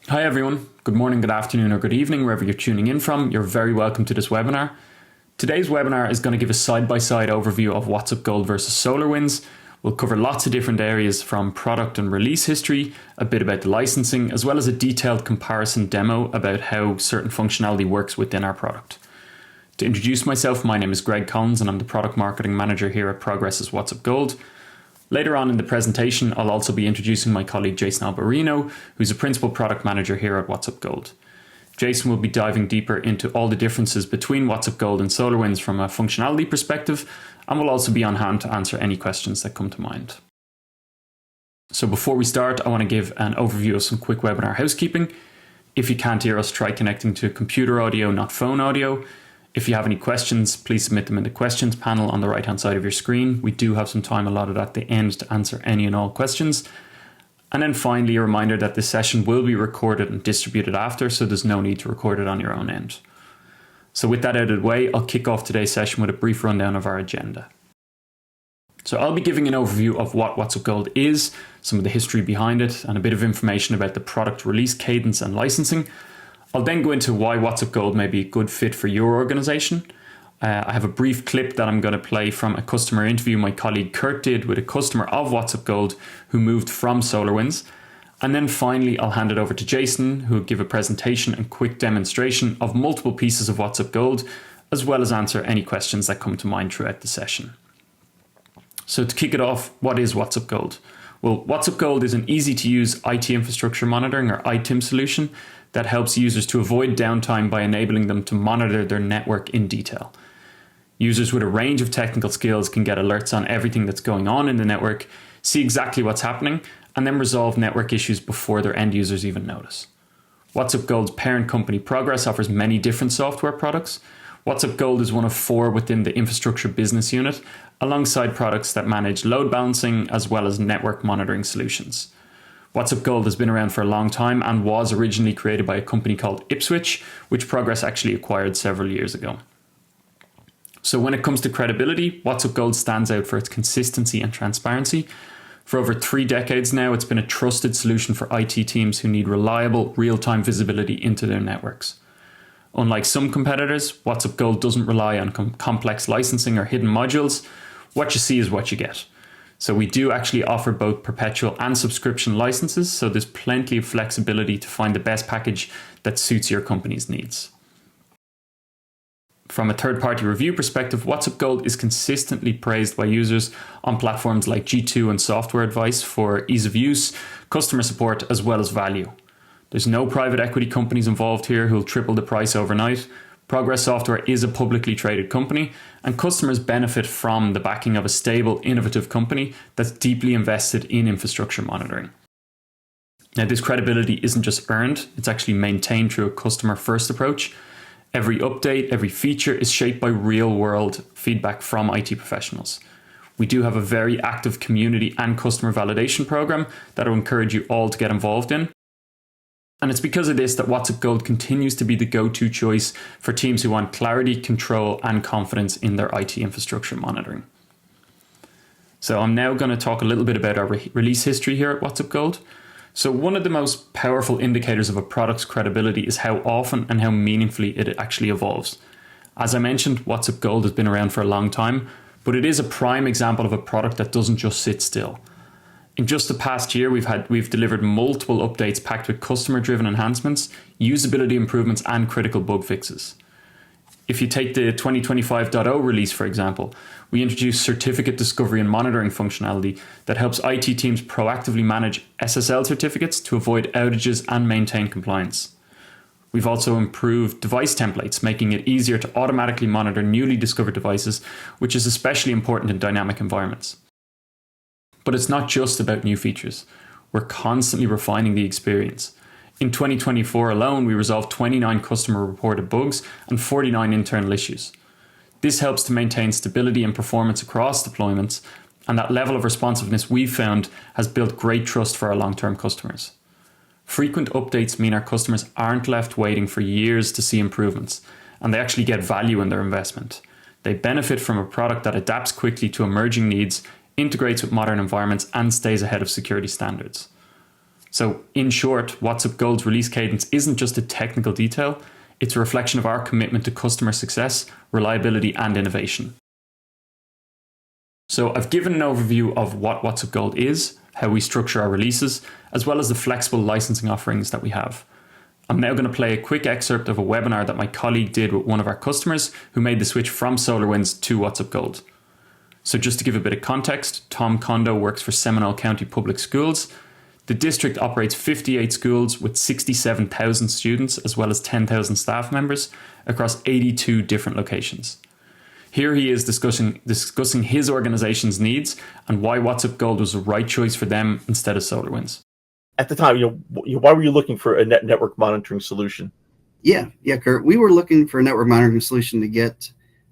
Hi everyone, good morning, good afternoon or good evening wherever you're tuning in from. You're very welcome to this webinar. Today's webinar is going to give a side-by-side overview of WhatsUp Gold versus SolarWinds. We'll cover lots of different areas from product and release history, a bit about the licensing, as well as a detailed comparison demo about how certain functionality works within our product. To introduce myself, my name is Greg Collins and I'm the Product Marketing Manager here at Progress's WhatsUp Gold. Later on in the presentation, I'll also be introducing my colleague Jason Alberino, who's a Principal Product Manager here at WhatsUp Gold. Jason will be diving deeper into all the differences between WhatsUp Gold and SolarWinds from a functionality perspective, and will also be on hand to answer any questions that come to mind. So before we start, I want to give an overview of some quick webinar housekeeping. If you can't hear us, try connecting to computer audio, not phone audio. If you have any questions, please submit them in the questions panel on the right-hand side of your screen. We do have some time allotted at the end to answer any and all questions. And then finally, a reminder that this session will be recorded and distributed after, so there's no need to record it on your own end. So with that out of the way, I'll kick off today's session with a brief rundown of our agenda. So I'll be giving an overview of what WhatsUp Gold is, some of the history behind it, and a bit of information about the product release cadence and licensing. I'll then go into why WhatsUp Gold may be a good fit for your organization. I have a brief clip that I'm going to play from a customer interview my colleague Kurt did with a customer of WhatsUp Gold who moved from SolarWinds. And then finally, I'll hand it over to Jason, who will give a presentation and quick demonstration of multiple pieces of WhatsUp Gold, as well as answer any questions that come to mind throughout the session. So to kick it off, what is WhatsUp Gold? Well, WhatsUp Gold is an easy-to-use IT infrastructure monitoring or ITIM solution that helps users to avoid downtime by enabling them to monitor their network in detail. Users with a range of technical skills can get alerts on everything that's going on in the network, see exactly what's happening, and then resolve network issues before their end users even notice. WhatsUp Gold's parent company Progress offers many different software products. WhatsUp Gold is one of 4 within the infrastructure business unit, alongside products that manage load balancing as well as network monitoring solutions. WhatsUp Gold has been around for a long time and was originally created by a company called Ipswitch, which Progress actually acquired several years ago. So when it comes to credibility, WhatsUp Gold stands out for its consistency and transparency. For over 3 decades now, it's been a trusted solution for IT teams who need reliable, real-time visibility into their networks. Unlike some competitors, WhatsUp Gold doesn't rely on complex licensing or hidden modules. What you see is what you get. So we do actually offer both perpetual and subscription licenses, so there's plenty of flexibility to find the best package that suits your company's needs. From a third-party review perspective, WhatsUp Gold is consistently praised by users on platforms like G2 and Software Advice for ease of use, customer support, as well as value. There's no private equity companies involved here who'll triple the price overnight. Progress Software is a publicly traded company, and customers benefit from the backing of a stable, innovative company that's deeply invested in infrastructure monitoring. Now, this credibility isn't just earned, it's actually maintained through a customer-first approach. Every update, every feature is shaped by real-world feedback from IT professionals. We do have a very active community and customer validation program that I will encourage you all to get involved in. And it's because of this that WhatsUp Gold continues to be the go-to choice for teams who want clarity, control, and confidence in their IT infrastructure monitoring. So I'm now going to talk a little bit about our release history here at WhatsUp Gold. So one of the most powerful indicators of a product's credibility is how often and how meaningfully it actually evolves. As I mentioned, WhatsUp Gold has been around for a long time, but it is a prime example of a product that doesn't just sit still. In just the past year, we've delivered multiple updates packed with customer-driven enhancements, usability improvements, and critical bug fixes. If you take the 2025.0 release, for example, we introduced certificate discovery and monitoring functionality that helps IT teams proactively manage SSL certificates to avoid outages and maintain compliance. We've also improved device templates, making it easier to automatically monitor newly discovered devices, which is especially important in dynamic environments. But it's not just about new features. We're constantly refining the experience. In 2024 alone, we resolved 29 customer reported bugs and 49 internal issues. This helps to maintain stability and performance across deployments, and that level of responsiveness we've found has built great trust for our long-term customers. Frequent updates mean our customers aren't left waiting for years to see improvements, and they actually get value in their investment. They benefit from a product that adapts quickly to emerging needs, integrates with modern environments, and stays ahead of security standards. So in short, WhatsUp Gold's release cadence isn't just a technical detail, it's a reflection of our commitment to customer success, reliability, and innovation. So I've given an overview of what WhatsUp Gold is, how we structure our releases, as well as the flexible licensing offerings that we have. I'm now going to play a quick excerpt of a webinar that my colleague did with one of our customers who made the switch from SolarWinds to WhatsUp Gold. So just to give a bit of context, Tom Kondo works for Seminole County Public Schools. The district operates 58 schools with 67,000 students as well as 10,000 staff members across 82 different locations. Here he is discussing his organization's needs and why WhatsUp Gold was the right choice for them instead of SolarWinds. At the time, why were you looking for a network monitoring solution? Yeah, Kurt. We were looking for a network monitoring solution to get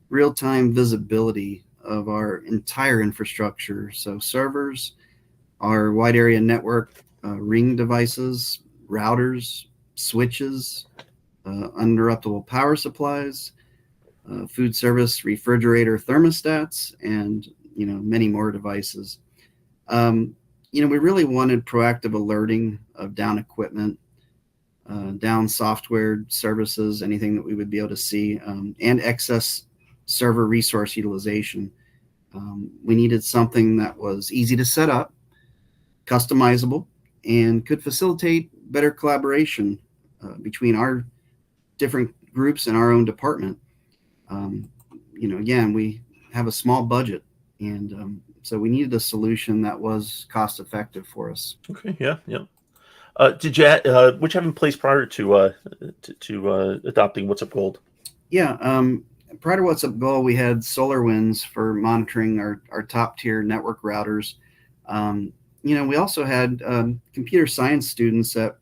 real-time visibility of our entire infrastructure. So servers, our wide area network, ring devices, routers, switches, uninterruptible power supplies, food service refrigerator thermostats, and many more devices. We really wanted proactive alerting of down equipment, down software services, anything that we would be able to see, and excess server resource utilization. We needed something that was easy to set up, customizable, and could facilitate better collaboration between our different groups and our own department. Again, we have a small budget, and so we needed a solution that was cost effective for us. Okay, yeah. Did you which have in place prior to adopting WhatsUp Gold? Yeah, prior to WhatsUp Gold, we had SolarWinds for monitoring our top tier network routers. We also had computer science students at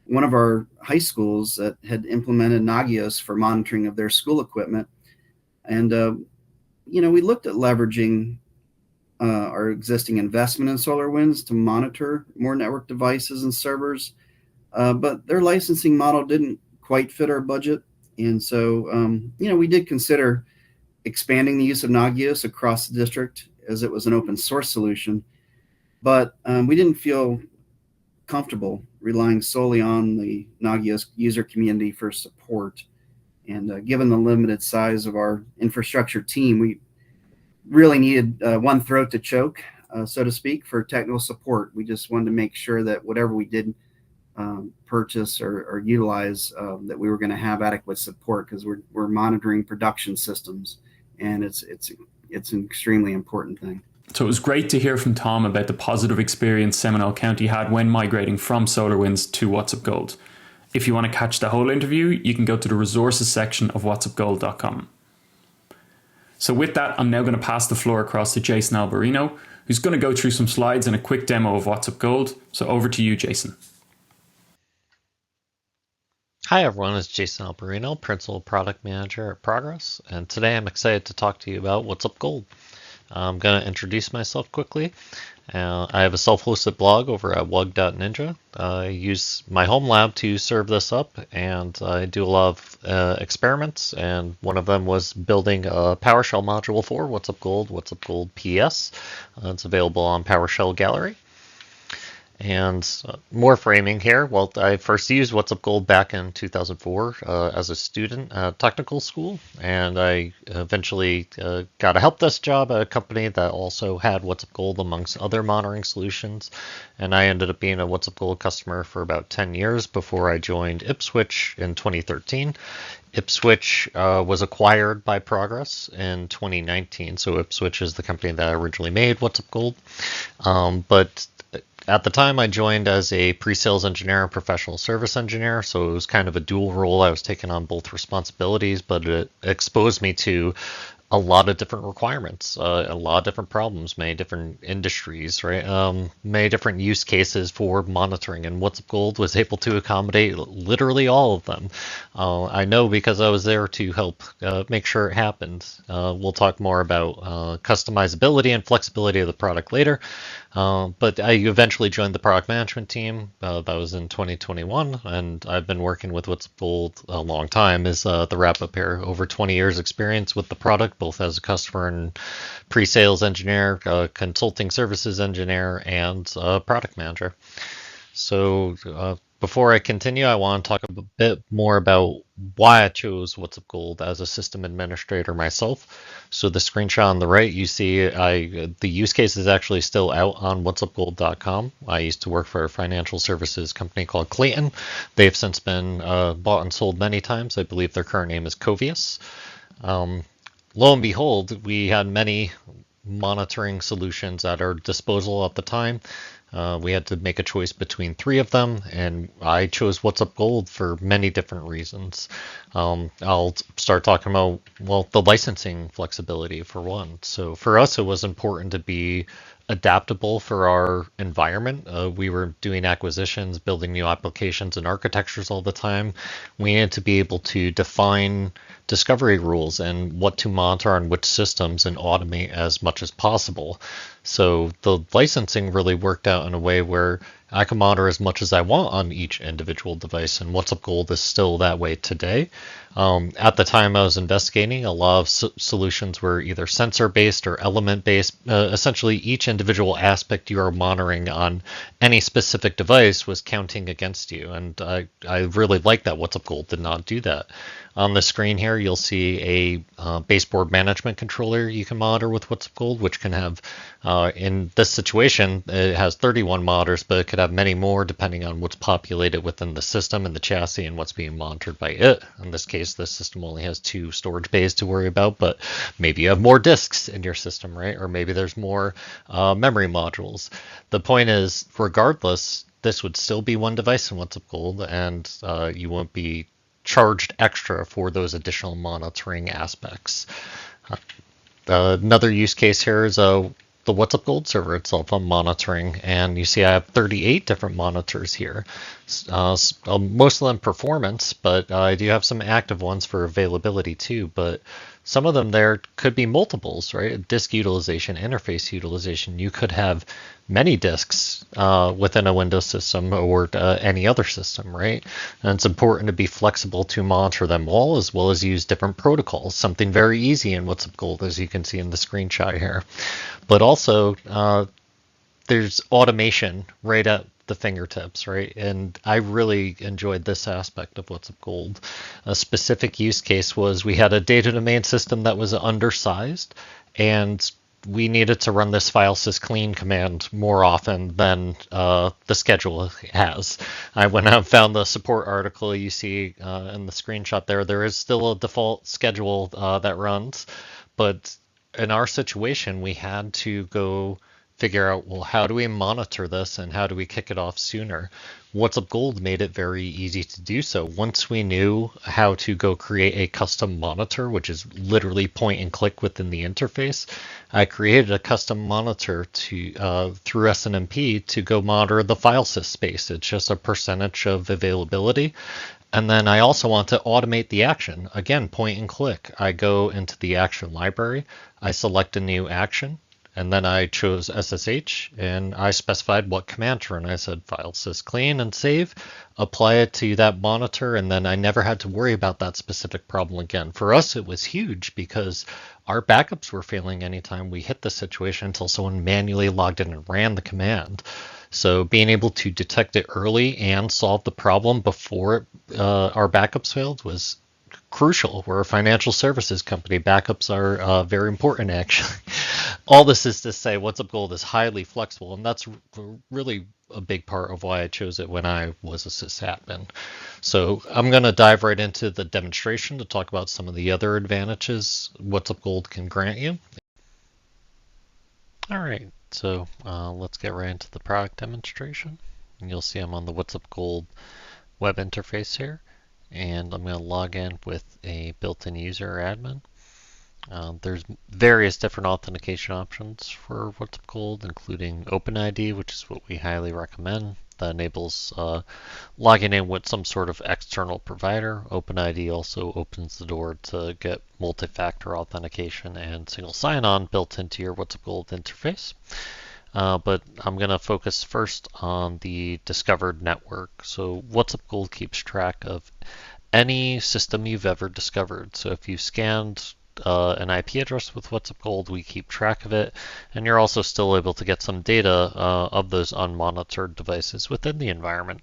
one of our high schools that had implemented Nagios for monitoring of their school equipment. And, we looked at leveraging our existing investment in SolarWinds to monitor more network devices and servers, but their licensing model didn't quite fit our budget. And so, we did consider expanding the use of Nagios across the district as it was an open source solution, but we didn't feel comfortable relying solely on the Nagios user community for support. And given the limited size of our infrastructure team, we really needed one throat to choke, so to speak, for technical support. We just wanted to make sure that whatever we did purchase or utilize, that we were going to have adequate support, because we're monitoring production systems, and it's an extremely important thing. So it was great to hear from Tom about the positive experience Seminole County had when migrating from SolarWinds to WhatsUp Gold. If you want to catch the whole interview, you can go to the resources section of whatsupgold.com. So with that, I'm now going to pass the floor across to Jason Alberino, who's going to go through some slides and a quick demo of WhatsUp Gold. So over to you, Jason. Hi everyone, it's Jason Alberino, Principal Product Manager at Progress, and today I'm excited to talk to you about WhatsUp Gold. I'm going to introduce myself quickly. I have a self-hosted blog over at wug.ninja. I use my home lab to serve this up, and I do a lot of experiments, and one of them was building a PowerShell module for WhatsUp Gold PS. It's available on PowerShell Gallery. And more framing here. Well, I first used WhatsUp Gold back in 2004 as a student at technical school, and I eventually got a help desk job at a company that also had WhatsUp Gold amongst other monitoring solutions, and I ended up being a WhatsUp Gold customer for about 10 years before I joined Ipswitch in 2013. Ipswitch was acquired by Progress in 2019, so Ipswitch is the company that originally made WhatsUp Gold, but at the time, I joined as a pre-sales engineer and professional service engineer, so it was kind of a dual role. I was taking on both responsibilities, but it exposed me to a lot of different requirements, a lot of different problems, many different industries, right? Many different use cases for monitoring, and WhatsUp Gold was able to accommodate literally all of them. I know because I was there to help make sure it happened. We'll talk more about customizability and flexibility of the product later. But I eventually joined the product management team. That was in 2021, and I've been working with WhatsUp Gold a long time. Is the wrap up here, over 20 years experience with the product, both as a customer and pre-sales engineer, consulting services engineer, and product manager. So before I continue, I want to talk a bit more about why I chose WhatsUp Gold as a system administrator myself. So the screenshot on the right, you see the use case is actually still out on whatsupgold.com. I used to work for a financial services company called Clayton. They've since been bought and sold many times. I believe their current name is Covius. Lo and behold, we had many monitoring solutions at our disposal at the time. We had to make a choice between three of them, and I chose WhatsUp Gold for many different reasons. I'll start talking about, well, the licensing flexibility for one. So for us, it was important to be adaptable for our environment. We were doing acquisitions, building new applications and architectures all the time. We needed to be able to define discovery rules and what to monitor on which systems and automate as much as possible. So the licensing really worked out in a way where I can monitor as much as I want on each individual device, and WhatsUp Gold is still that way today. At the time I was investigating, a lot of solutions were either sensor-based or element-based. Essentially, each individual aspect you are monitoring on any specific device was counting against you, and I really like that WhatsUp Gold did not do that. On the screen here, you'll see a baseboard management controller you can monitor with WhatsUp Gold, which can have, in this situation, it has 31 monitors, but it could have many more depending on what's populated within the system and the chassis and what's being monitored by it. In this case, this system only has 2 storage bays to worry about, but maybe you have more disks in your system, right? Or maybe there's more memory modules. The point is, regardless, this would still be one device in WhatsUp Gold, and you won't be charged extra for those additional monitoring aspects. Another use case here is the WhatsUp Gold server itself on monitoring, and you see I have 38 different monitors here. Most of them performance, but I do have some active ones for availability too, but some of them there could be multiples, right? Disk utilization, interface utilization. You could have many disks within a Windows system or any other system, right? And it's important to be flexible to monitor them all as well as use different protocols. Something very easy in WhatsUp Gold, as you can see in the screenshot here. But also, there's automation right at the fingertips, right? And I really enjoyed this aspect of WhatsUp Gold. A specific use case was we had a data domain system that was undersized, and we needed to run this file sysclean command more often than the schedule has. I went out and found the support article you see in the screenshot there. There is still a default schedule that runs, but in our situation, we had to go figure out, well, how do we monitor this and how do we kick it off sooner? WhatsUp Gold made it very easy to do so. Once we knew how to go create a custom monitor, which is literally point and click within the interface, I created a custom monitor to through SNMP to go monitor the file sys space. It's just a percentage of availability. And then I also want to automate the action. Again, point and click. I go into the action library, I select a new action, and then I chose SSH and I specified what command to run. I said file sysclean and save, apply it to that monitor, and then I never had to worry about that specific problem again. For us, it was huge because our backups were failing anytime we hit the situation until someone manually logged in and ran the command. So being able to detect it early and solve the problem before our backups failed was crucial. We're a financial services company. Backups are very important, actually. All this is to say WhatsUp Gold is highly flexible, and that's really a big part of why I chose it when I was a sysadmin. So I'm going to dive right into the demonstration to talk about some of the other advantages WhatsUp Gold can grant you. All right, so let's get right into the product demonstration. And you'll see I'm on the WhatsUp Gold web interface here, and I'm going to log in with a built-in user or admin. There's various different authentication options for WhatsUp Gold, including OpenID, which is what we highly recommend. That enables logging in with some sort of external provider. OpenID also opens the door to get multi-factor authentication and single sign-on built into your WhatsUp Gold interface. But I'm going to focus first on the discovered network. So WhatsUp Gold keeps track of any system you've ever discovered. So if you scanned an IP address with WhatsUp Gold, we keep track of it, and you're also still able to get some data of those unmonitored devices within the environment.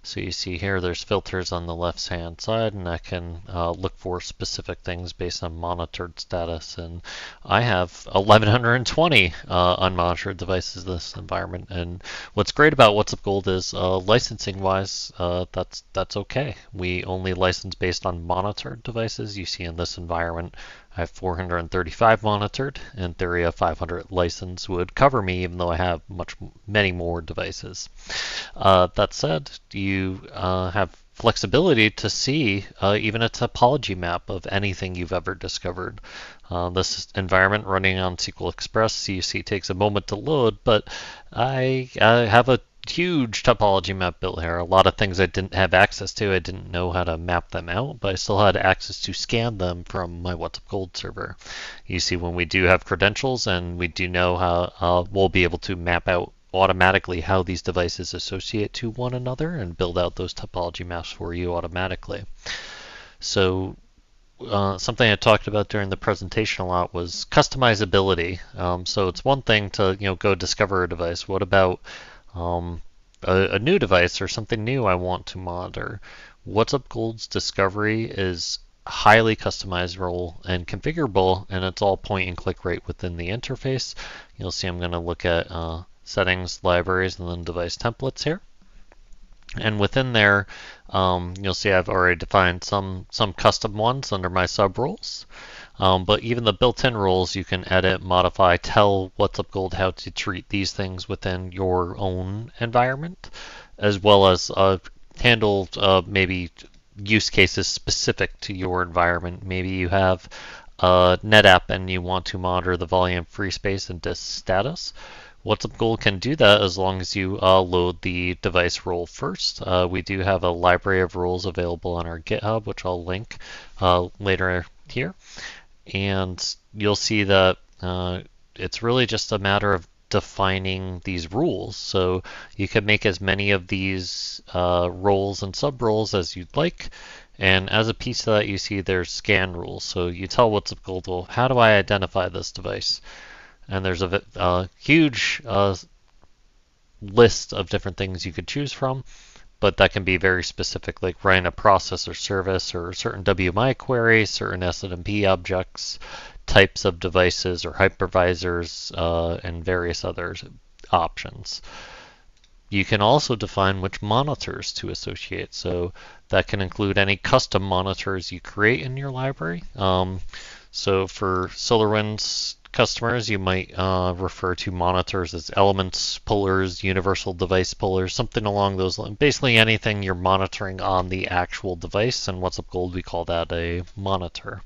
So you see here there's filters on the left-hand side, and I can look for specific things based on monitored status. And I have 1,120 unmonitored devices in this environment. And what's great about WhatsUp Gold is licensing-wise, that's okay. We only license based on monitored devices. You see in this environment, I have 435 monitored. In theory, a 500 license would cover me, even though I have many more devices. That said, you have flexibility to see even a topology map of anything you've ever discovered. This environment running on SQL Express CUC takes a moment to load, but I have a huge topology map built here. A lot of things I didn't have access to. I didn't know how to map them out, but I still had access to scan them from my WhatsUp Gold server. You see when we do have credentials, and we do know how we'll be able to map out automatically how these devices associate to one another and build out those topology maps for you automatically. So something I talked about during the presentation a lot was customizability. So it's one thing to go discover a device. What about a new device or something new I want to monitor? WhatsUp Gold's discovery is highly customizable and configurable, and it's all point and click right within the interface. You'll see I'm going to look at settings, libraries, and then device templates here. And within there, you'll see I've already defined some custom ones under my sub roles. But even the built-in rules you can edit, modify, tell WhatsUp Gold how to treat these things within your own environment, as well as handle maybe use cases specific to your environment. Maybe you have a NetApp and you want to monitor the volume, free space, and disk status. WhatsUp Gold can do that as long as you load the device role first. We do have a library of rules available on our GitHub, which I'll link later here. And you'll see that it's really just a matter of defining these rules. So you can make as many of these roles and sub-roles as you'd like. And as a piece of that, you see there's scan rules. So you tell WhatsUp Gold, well, how do I identify this device? And there's a huge list of different things you could choose from, but that can be very specific, like running a process or service or certain WMI queries, certain SNMP objects, types of devices or hypervisors, and various other options. You can also define which monitors to associate, so that can include any custom monitors you create in your library. So for SolarWinds customers, you might refer to monitors as elements pullers, universal device pullers, something along those lines. Basically anything you're monitoring on the actual device, and WhatsUp Gold, we call that a monitor.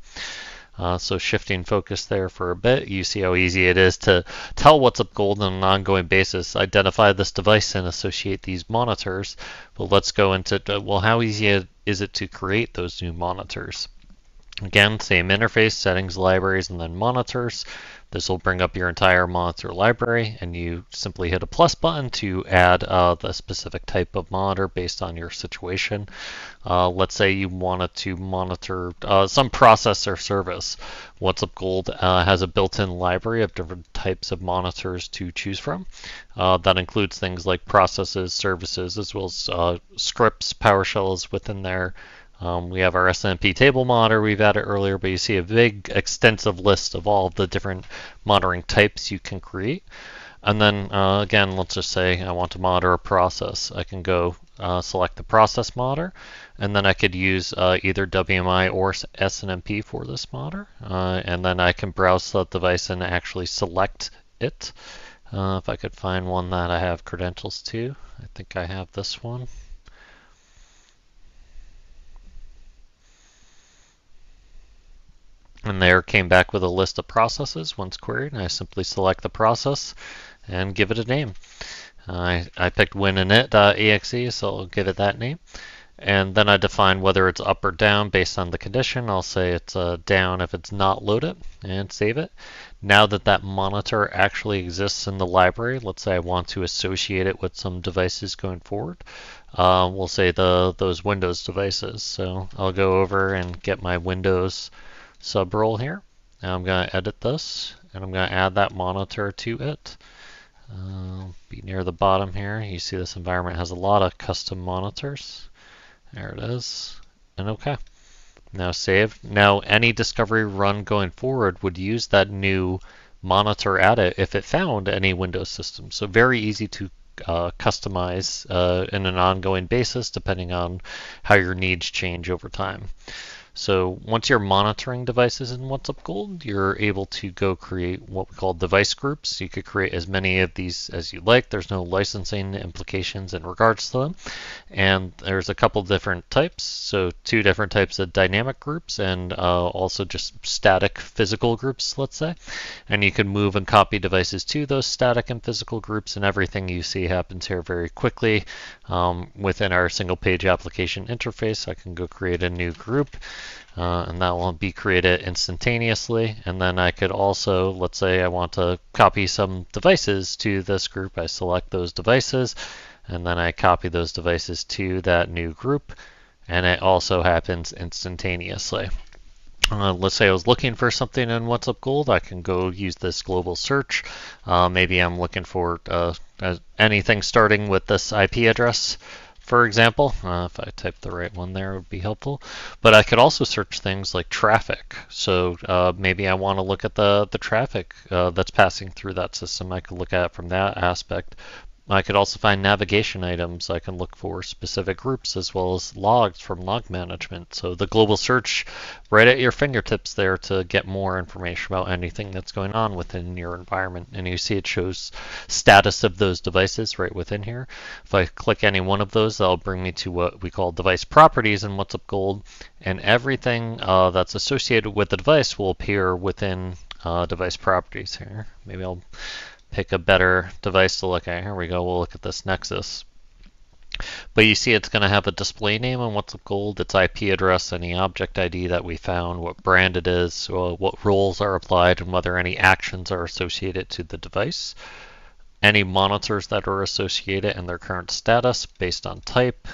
So shifting focus there for a bit, you see how easy it is to tell WhatsUp Gold on an ongoing basis, identify this device and associate these monitors. But let's go into, well, how easy is it to create those new monitors? Again, same interface, settings, libraries, and then monitors. This will bring up your entire monitor library, and you simply hit a plus button to add the specific type of monitor based on your situation. Let's say you wanted to monitor some process or service. WhatsUp Gold has a built-in library of different types of monitors to choose from. That includes things like processes, services, as well as scripts, PowerShells within there. We have our SNMP table monitor we've added earlier, but you see a big extensive list of all of the different monitoring types you can create. And then again, let's just say I want to monitor a process. I can go select the process monitor, and then I could use either WMI or SNMP for this monitor. And then I can browse the device and actually select it. If I could find one that I have credentials to, I think I have this one. And there came back with a list of processes once queried, and I simply select the process and give it a name. I picked wininit.exe, so I'll give it that name. And then I define whether it's up or down based on the condition. I'll say it's down if it's not loaded, and save it. Now that that monitor actually exists in the library, let's say I want to associate it with some devices going forward. We'll say those Windows devices. So I'll go over and get my Windows sub role here, Now I'm going to edit this, and I'm going to add that monitor to it. Be near the bottom here. You see this environment has a lot of custom monitors. There it is. And OK. Now save. Now any discovery run going forward would use that new monitor at it if it found any Windows system. So very easy to customize in an ongoing basis depending on how your needs change over time. So once you're monitoring devices in WhatsUp Gold, you're able to go create what we call device groups. You could create as many of these as you like. There's no licensing implications in regards to them. And there's a couple different types. So 2 different types of dynamic groups and also just static physical groups, let's say. And you can move and copy devices to those static and physical groups, and everything you see happens here very quickly. Within our single page application interface, I can go create a new group. And that will be created instantaneously. And then I could also, let's say I want to copy some devices to this group. I select those devices, and then I copy those devices to that new group, and it also happens instantaneously. Let's say I was looking for something in WhatsUp Gold. I can go use this global search. Maybe I'm looking for anything starting with this IP address, for example. If I type the right one there, it would be helpful. But I could also search things like traffic. So maybe I want to look at the traffic that's passing through that system. I could look at it from that aspect. I could also find navigation items. I can look for specific groups as well as logs from log management. So the global search right at your fingertips there to get more information about anything that's going on within your environment. And you see it shows status of those devices right within here. If I click any one of those, that'll bring me to what we call device properties in WhatsUp Gold. And everything that's associated with the device will appear within device properties here. Maybe I'll pick a better device to look at. Here we go. We'll look at this Nexus. But you see it's going to have a display name on WhatsUp Gold, its IP address, any object ID that we found, what brand it is, what roles are applied, and whether any actions are associated to the device. Any monitors that are associated and their current status based on type.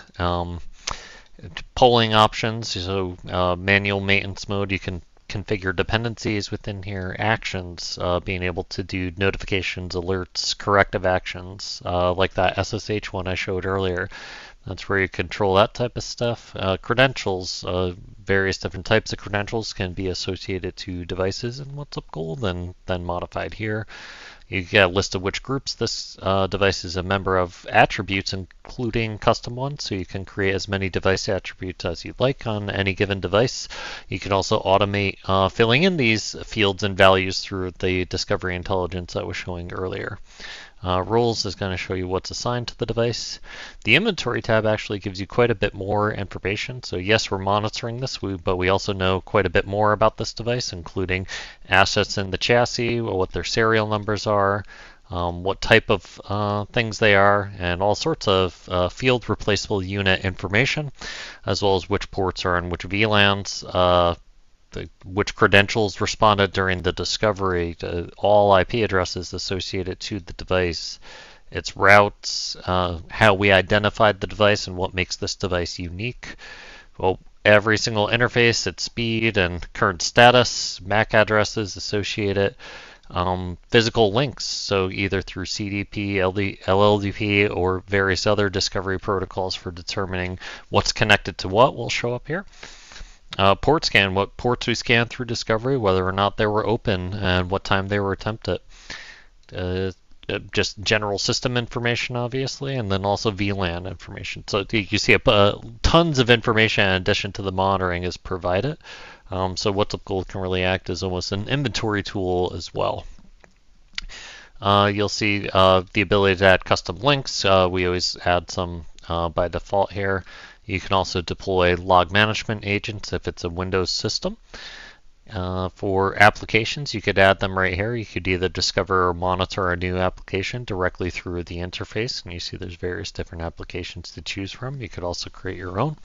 Polling options, so manual maintenance mode, you can configure dependencies within here, actions, being able to do notifications, alerts, corrective actions, like that SSH one I showed earlier. That's where you control that type of stuff. Credentials, various different types of credentials can be associated to devices in WhatsUp Gold and then modified here. You get a list of which groups this device is a member of, attributes including custom ones, so you can create as many device attributes as you'd like on any given device. You can also automate filling in these fields and values through the discovery intelligence that was showing earlier. Roles is going to show you what's assigned to the device. The inventory tab actually gives you quite a bit more information. So yes, we're monitoring this, but we also know quite a bit more about this device, including assets in the chassis, what their serial numbers are, what type of things they are, and all sorts of field replaceable unit information, as well as which ports are on which VLANs, which credentials responded during the discovery, to all IP addresses associated to the device, its routes, how we identified the device and what makes this device unique. Well, every single interface, its speed and current status, MAC addresses associated, physical links, so either through CDP, LLDP, or various other discovery protocols for determining what's connected to what will show up here. Port scan, what ports we scanned through discovery, whether or not they were open, and what time they were attempted. Just general system information, obviously, and then also VLAN information. So you see tons of information in addition to the monitoring is provided. So WhatsUp Gold can really act as almost an inventory tool as well. You'll see the ability to add custom links. We always add some by default here. You can also deploy log management agents if it's a Windows system. For applications, you could add them right here. You could either discover or monitor a new application directly through the interface, and you see there's various different applications to choose from. You could also create your own.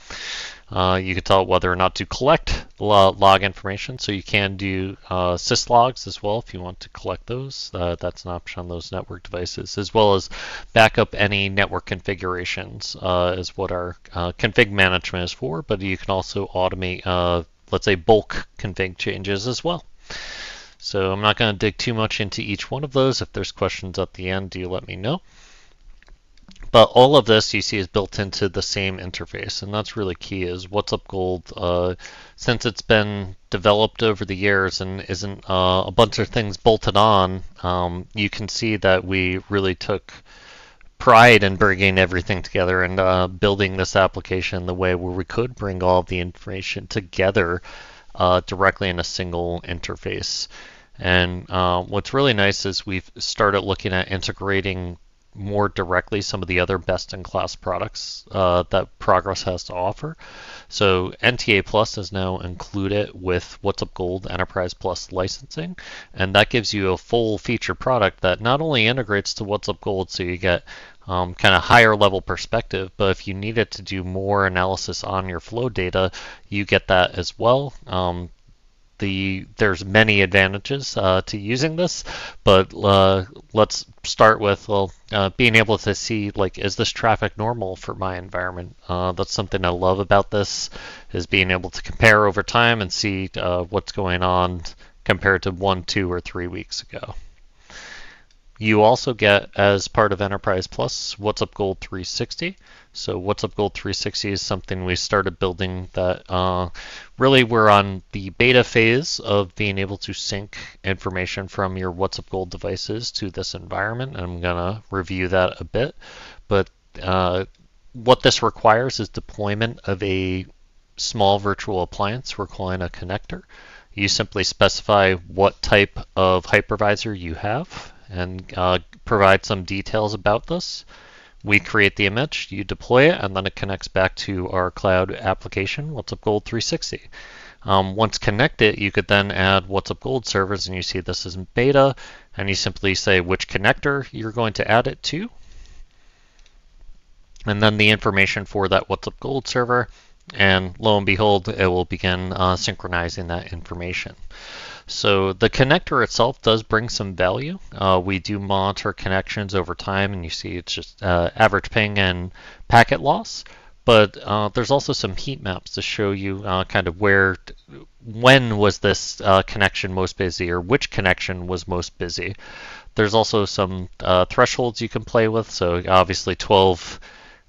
You could tell it whether or not to collect log information, so you can do syslogs as well if you want to collect those. That's an option on those network devices, as well as back up any network configurations is what our config management is for, but you can also automate let's say bulk config changes as well. So I'm not going to dig too much into each one of those. If there's questions at the end, do let me know. But all of this you see is built into the same interface, and that's really key. Is WhatsUp Gold, since it's been developed over the years and isn't a bunch of things bolted on, you can see that we really took pride in bringing everything together and building this application the way where we could bring all of the information together directly in a single interface. And what's really nice is we've started looking at integrating more directly some of the other best-in-class products that Progress has to offer. So NTA Plus is now included with WhatsUp Gold Enterprise Plus licensing, and that gives you a full feature product that not only integrates to WhatsUp Gold, so you get kind of higher level perspective, but if you needed to do more analysis on your flow data, you get that as well. There's many advantages to using this, but let's start with being able to see, like, is this traffic normal for my environment? That's something I love about this, is being able to compare over time and see what's going on compared to 1, 2, or 3 weeks ago. You also get, as part of Enterprise Plus, WhatsUp Gold 360. So WhatsUp Gold 360 is something we started building that really we're on the beta phase of being able to sync information from your WhatsUp Gold devices to this environment, and I'm going to review that a bit. But what this requires is deployment of a small virtual appliance we're calling a connector. You simply specify what type of hypervisor you have and provide some details about this. We create the image, you deploy it, and then it connects back to our cloud application, WhatsUp Gold 360. Once connected, you could then add WhatsUp Gold servers, and you see this is in beta, and you simply say which connector you're going to add it to, and then the information for that WhatsUp Gold server, and lo and behold, it will begin synchronizing that information. So the connector itself does bring some value. We do monitor connections over time, and you see it's just average ping and packet loss. But there's also some heat maps to show you kind of when was this connection most busy, or which connection was most busy. There's also some thresholds you can play with. So obviously 12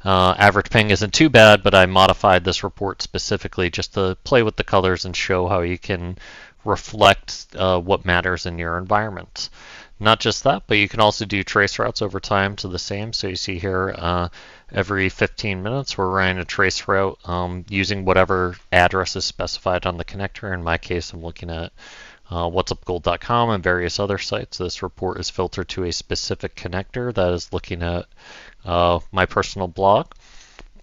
average ping isn't too bad, but I modified this report specifically just to play with the colors and show how you can reflect what matters in your environment. Not just that, but you can also do trace routes over time to the same. So you see here, every 15 minutes, we're running a trace route using whatever address is specified on the connector. In my case, I'm looking at whatsupgold.com and various other sites. This report is filtered to a specific connector that is looking at my personal blog.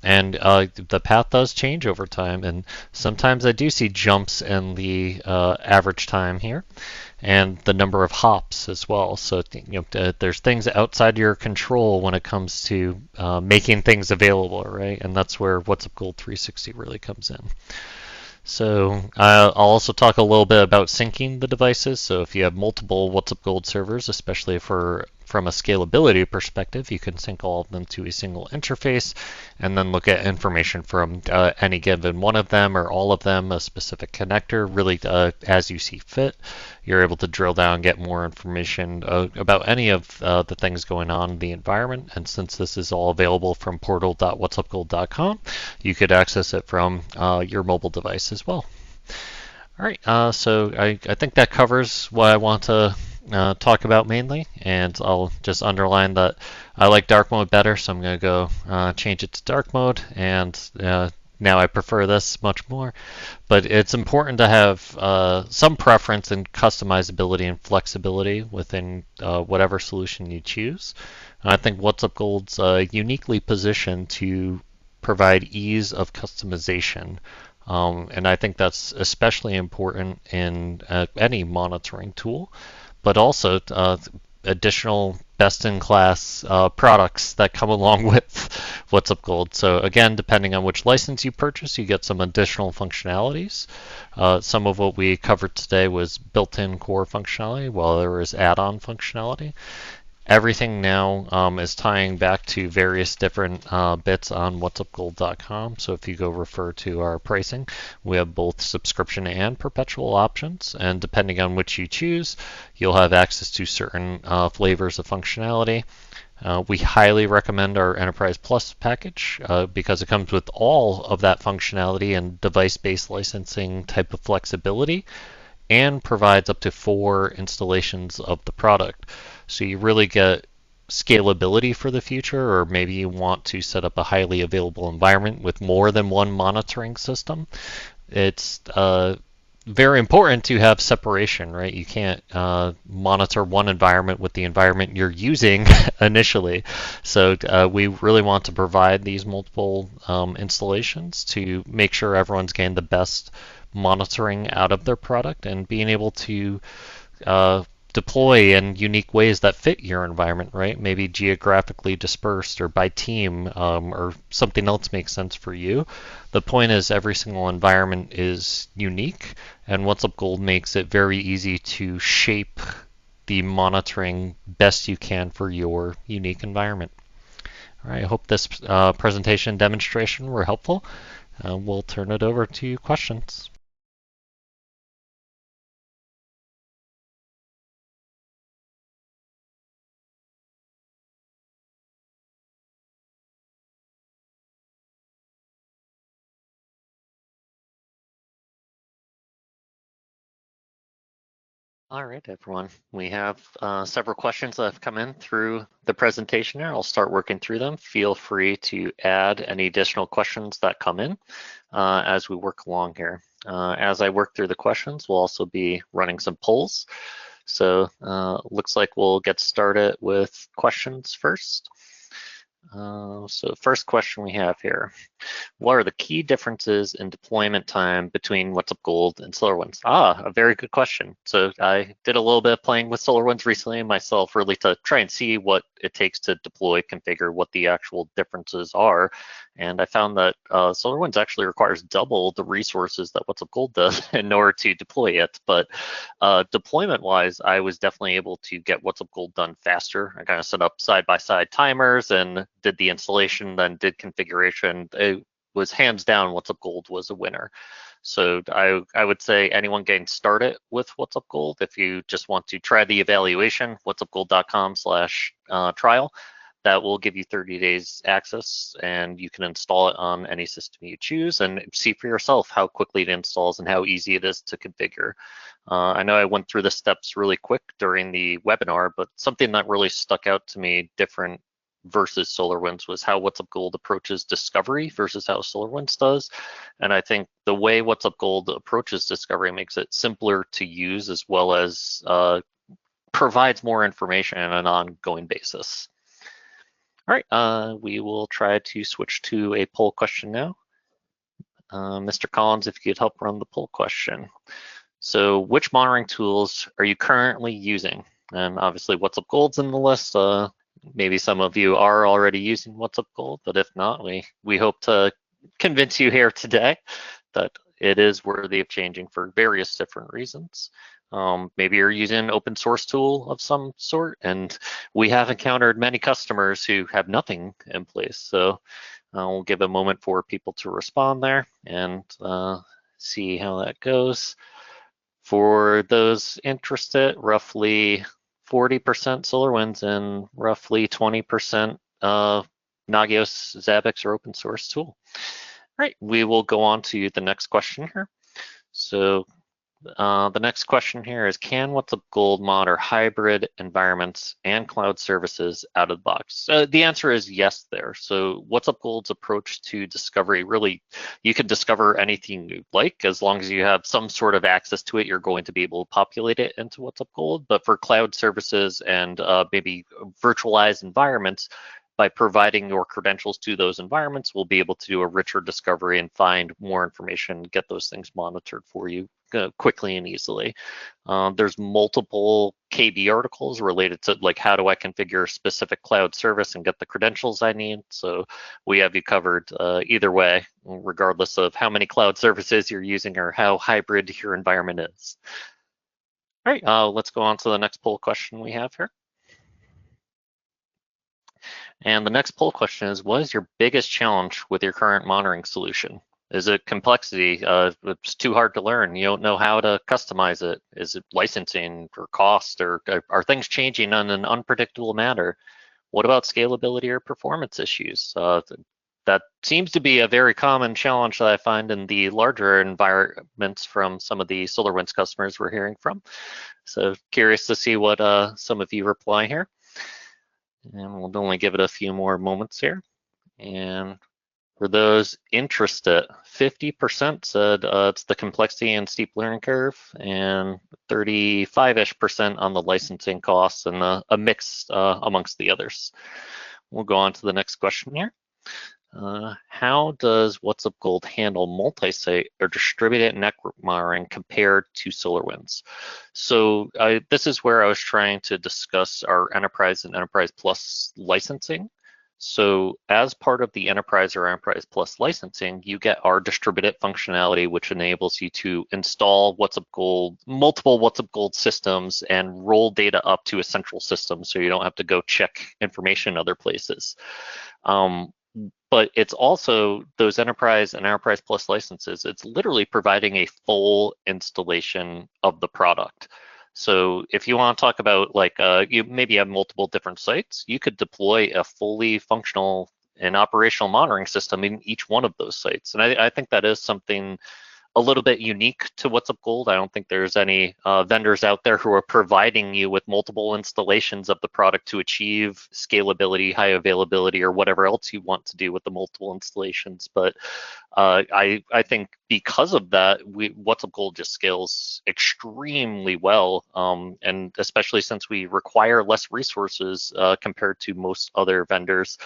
And the path does change over time, and sometimes I do see jumps in the average time here, and the number of hops as well. So there's things outside your control when it comes to making things available, right? And that's where WhatsUp Gold 360 really comes in. So I'll also talk a little bit about syncing the devices. So if you have multiple WhatsUp Gold servers, especially from a scalability perspective, you can sync all of them to a single interface and then look at information from any given one of them or all of them, a specific connector, really as you see fit. You're able to drill down and get more information about any of the things going on in the environment. And since this is all available from portal.whatsupgold.com, you could access it from your mobile device as well. All right, so I think that covers what I want to talk about mainly, and I'll just underline that I like dark mode better, so I'm going to go change it to dark mode, and now I prefer this much more. But it's important to have some preference in customizability and flexibility within whatever solution you choose. And I think WhatsUp Gold's uniquely positioned to provide ease of customization. And I think that's especially important in any monitoring tool, but also additional best-in-class products that come along with WhatsUp Gold. So again, depending on which license you purchase, you get some additional functionalities. Some of what we covered today was built-in core functionality, while there was add-on functionality. Everything now is tying back to various different bits on whatsupgold.com. So if you go refer to our pricing, we have both subscription and perpetual options. And depending on which you choose, you'll have access to certain flavors of functionality. We highly recommend our Enterprise Plus package because it comes with all of that functionality and device-based licensing type of flexibility, and provides up to 4 installations of the product. So you really get scalability for the future, or maybe you want to set up a highly available environment with more than one monitoring system. It's very important to have separation, right? You can't monitor one environment with the environment you're using initially. So we really want to provide these multiple installations to make sure everyone's getting the best monitoring out of their product and being able to deploy in unique ways that fit your environment, right? Maybe geographically dispersed or by team, or something else makes sense for you. The point is every single environment is unique, and WhatsUp Gold makes it very easy to shape the monitoring best you can for your unique environment. All right, I hope this presentation demonstration were helpful. We'll turn it over to questions. All right, everyone. We have several questions that have come in through the presentation here. I'll start working through them. Feel free to add any additional questions that come in as we work along here. As I work through the questions, we'll also be running some polls. So looks like we'll get started with questions first. So first question we have here. What are the key differences in deployment time between WhatsUp Gold and SolarWinds? A very good question. So I did a little bit of playing with SolarWinds recently myself, really to try and see what it takes to deploy, configure, what the actual differences are. And I found that SolarWinds actually requires double the resources that WhatsUp Gold does in order to deploy it. But deployment-wise, I was definitely able to get WhatsUp Gold done faster. I kind of set up side-by-side timers and did the installation, then did configuration. It was hands down WhatsUp Gold was a winner. So I would say anyone getting started with WhatsUp Gold, if you just want to try the evaluation, whatsupgold.com/trial, that will give you 30 days access, and you can install it on any system you choose and see for yourself how quickly it installs and how easy it is to configure. I know I went through the steps really quick during the webinar, but something that really stuck out to me different versus SolarWinds was how WhatsUp Gold approaches discovery versus how SolarWinds does. And I think the way WhatsUp Gold approaches discovery makes it simpler to use, as well as provides more information on an ongoing basis. All right, we will try to switch to a poll question now. Mr. Collins, if you could help run the poll question. So which monitoring tools are you currently using? And obviously WhatsUp Gold's in the list. Maybe some of you are already using WhatsUp Gold, but if not, we hope to convince you here today that it is worthy of changing for various different reasons. Maybe you're using an open source tool of some sort, and we have encountered many customers who have nothing in place. So we'll give a moment for people to respond there and see how that goes. For those interested, roughly 40% SolarWinds and roughly 20% Nagios Zabbix or open source tool. All right, we will go on to the next question here. So the next question here is, can WhatsUp Gold monitor hybrid environments and cloud services out of the box? The answer is yes there. So WhatsUp Gold's approach to discovery, really, you can discover anything you like. As long as you have some sort of access to it, you're going to be able to populate it into WhatsUp Gold. But for cloud services and maybe virtualized environments, by providing your credentials to those environments, we'll be able to do a richer discovery and find more information, get those things monitored for you quickly and easily. There's multiple KB articles related to like, how do I configure a specific cloud service and get the credentials I need? So we have you covered either way, regardless of how many cloud services you're using or how hybrid your environment is. All right, let's go on to the next poll question we have here. And the next poll question is, what is your biggest challenge with your current monitoring solution? Is it complexity? It's too hard to learn. You don't know how to customize it. Is it licensing or cost, or are things changing in an unpredictable manner? What about scalability or performance issues? That seems to be a very common challenge that I find in the larger environments from some of the SolarWinds customers we're hearing from. So curious to see what some of you reply here. And we'll only give it a few more moments here. And for those interested, 50% said it's the complexity and steep learning curve, and 35-ish% on the licensing costs, and a mix amongst the others. We'll go on to the next question here. How does WhatsUp Gold handle multi-site or distributed network monitoring compared to SolarWinds? So this is where I was trying to discuss our Enterprise and Enterprise Plus licensing. So as part of the Enterprise or Enterprise Plus licensing, you get our distributed functionality, which enables you to install WhatsUp Gold, multiple WhatsUp Gold systems, and roll data up to a central system, so you don't have to go check information other places. But it's also those Enterprise and Enterprise Plus licenses, it's literally providing a full installation of the product. So if you want to talk about, like, you maybe have multiple different sites, you could deploy a fully functional and operational monitoring system in each one of those sites. And I think that is something a little bit unique to WhatsUp Gold. I don't think there's any vendors out there who are providing you with multiple installations of the product to achieve scalability, high availability, or whatever else you want to do with the multiple installations. But I think because of that, WhatsUp Gold just scales extremely well, and especially since we require less resources compared to most other vendors.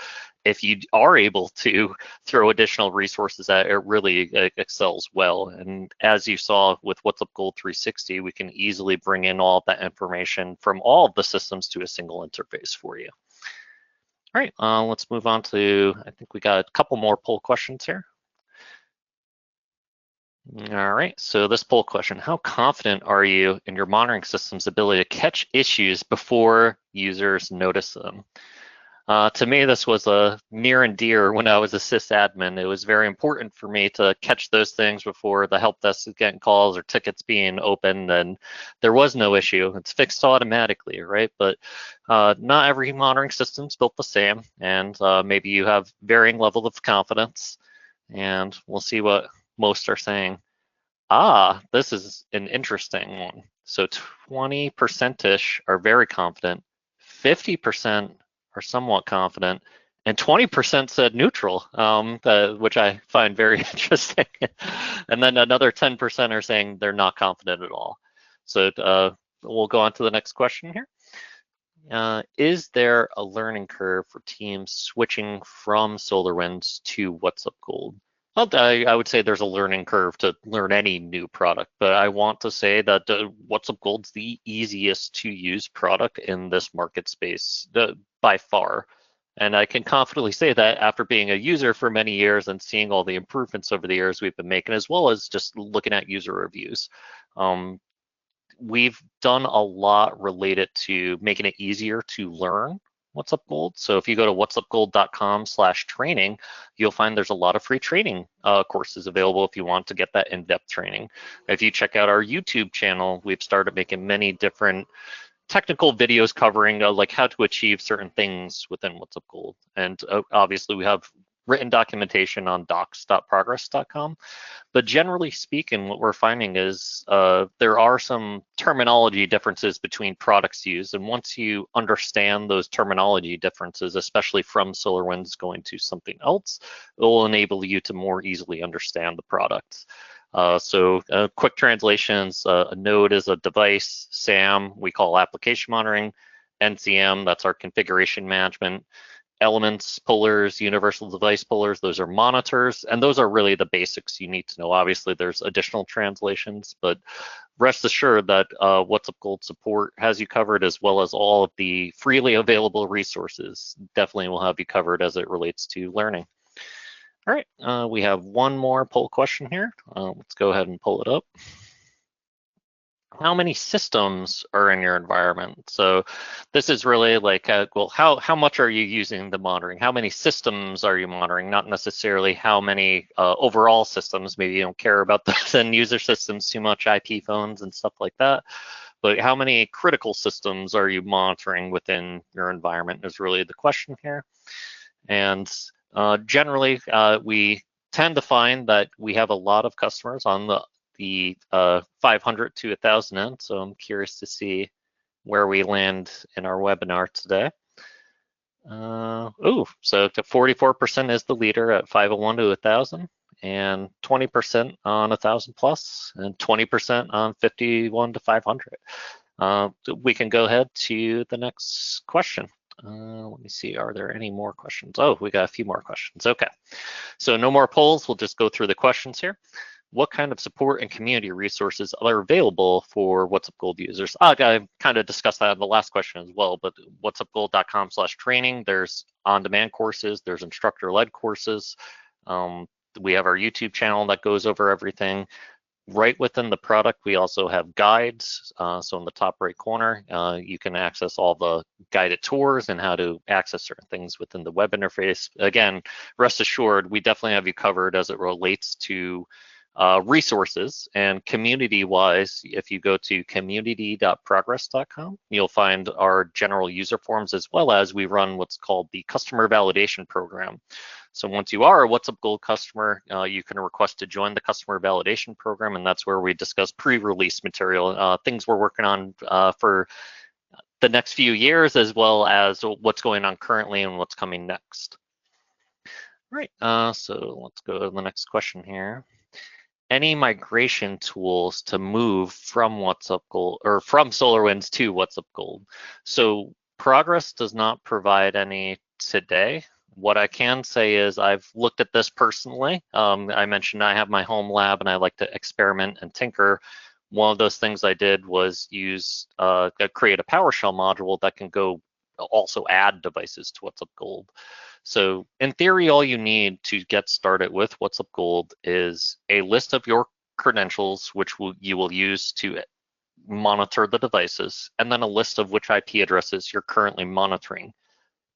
If you are able to throw additional resources at it, it really excels well. And as you saw with WhatsUp Gold 360, we can easily bring in all of that information from all of the systems to a single interface for you. All right, let's move on to, I think we got a couple more poll questions here. All right, so this poll question, how confident are you in your monitoring system's ability to catch issues before users notice them? To me, this was a near and dear when I was a sysadmin. It was very important for me to catch those things before the help desk is getting calls or tickets being opened, and there was no issue. It's fixed automatically, right? But not every monitoring system is built the same, and maybe you have varying level of confidence, and we'll see what most are saying. This is an interesting one. So 20%-ish are very confident, 50% are somewhat confident, and 20% said neutral, which I find very interesting. And then another 10% are saying they're not confident at all. So we'll go on to the next question here. Is there a learning curve for teams switching from SolarWinds to WhatsUp Gold? Well, I would say there's a learning curve to learn any new product, but I want to say that WhatsUp Gold's the easiest to use product in this market space by far. And I can confidently say that after being a user for many years and seeing all the improvements over the years we've been making, as well as just looking at user reviews. We've done a lot related to making it easier to learn WhatsUp Gold. So if you go to whatsupgold.com/training, you'll find there's a lot of free training courses available if you want to get that in-depth training. If you check out our YouTube channel, we've started making many different technical videos covering like how to achieve certain things within WhatsUp Gold. And obviously we have written documentation on docs.progress.com. But generally speaking, what we're finding is there are some terminology differences between products used. And once you understand those terminology differences, especially from SolarWinds going to something else, it will enable you to more easily understand the products. So quick translations, a node is a device, SAM, we call application monitoring, NCM, that's our configuration management, elements, pullers, universal device pullers, those are monitors, and those are really the basics you need to know. Obviously, there's additional translations, but rest assured that WhatsUp Gold support has you covered, as well as all of the freely available resources definitely will have you covered as it relates to learning. All right, we have one more poll question here. Let's go ahead and pull it up. how many systems are in your environment? So this is really like, well, how much are you using the monitoring? How many systems are you monitoring? Not necessarily how many overall systems. Maybe you don't care about the end user systems too much, IP phones and stuff like that. But how many critical systems are you monitoring within your environment is really the question here. And generally, we tend to find that we have a lot of customers on the 500 to 1,000 end. So I'm curious to see where we land in our webinar today. So 44% is the leader at 501 to 1,000, and 20% on 1,000 plus, and 20% on 51 to 500. We can go ahead to the next question. Let me see, are there any more questions? Oh, we got a few more questions. Okay, so no more polls. We'll just go through the questions here. What kind of support and community resources are available for WhatsUp Gold users? I kind of discussed that in the last question as well, but whatsupgold.com/training, there's on-demand courses, there's instructor-led courses. We have our YouTube channel that goes over everything. Right within the product, we also have guides. So in the top right corner, you can access all the guided tours and how to access certain things within the web interface. Again, rest assured, we definitely have you covered as it relates to resources. And community-wise, if you go to community.progress.com, you'll find our general user forums, as well as we run what's called the customer validation program. So once you are a WhatsUp Gold customer, you can request to join the customer validation program, and that's where we discuss pre-release material, things we're working on for the next few years, as well as what's going on currently and what's coming next. All right, so let's go to the next question here. Any migration tools to move from WhatsUp Gold or from SolarWinds to WhatsUp Gold? So Progress does not provide any today. What I can say is I've looked at this personally. I mentioned I have my home lab and I like to experiment and tinker. One of those things I did was create a PowerShell module that can go also add devices to WhatsUp Gold. So in theory, all you need to get started with WhatsUp Gold is a list of your credentials, which you will use to monitor the devices, and then a list of which IP addresses you're currently monitoring.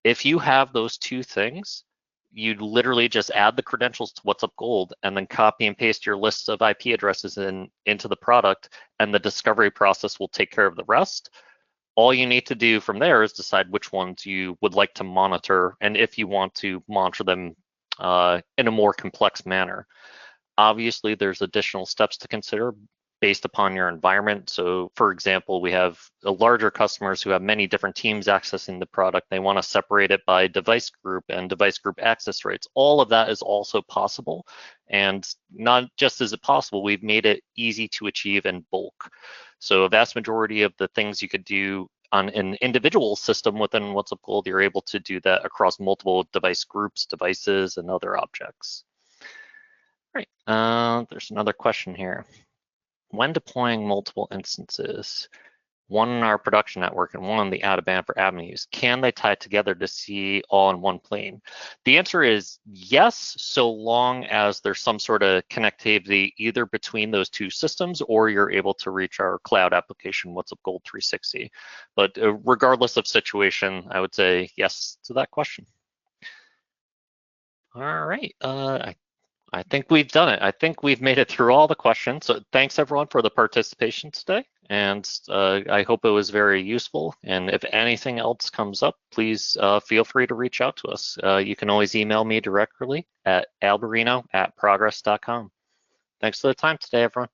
If you have those two things, you literally just add the credentials to WhatsUp Gold and then copy and paste your list of IP addresses into the product, and the discovery process will take care of the rest. All you need to do from there is decide which ones you would like to monitor, and if you want to monitor them in a more complex manner. Obviously, there's additional steps to consider based upon your environment. So for example, we have larger customers who have many different teams accessing the product. They want to separate it by device group and device group access rates. All of that is also possible. And not just is it possible, we've made it easy to achieve in bulk. So a vast majority of the things you could do on an individual system within WhatsUp Gold, you're able to do that across multiple device groups, devices, and other objects. All right, there's another question here. When deploying multiple instances, one in our production network and one on the out-of-band for admin use, can they tie together to see all in one plane? The answer is yes, so long as there's some sort of connectivity either between those two systems or you're able to reach our cloud application, WhatsUp Gold 360. But regardless of situation, I would say yes to that question. All right, I think we've done it. I think we've made it through all the questions. So thanks everyone for the participation today. And I hope it was very useful. And if anything else comes up, please feel free to reach out to us. You can always email me directly at alberino@progress.com. Thanks for the time today, everyone.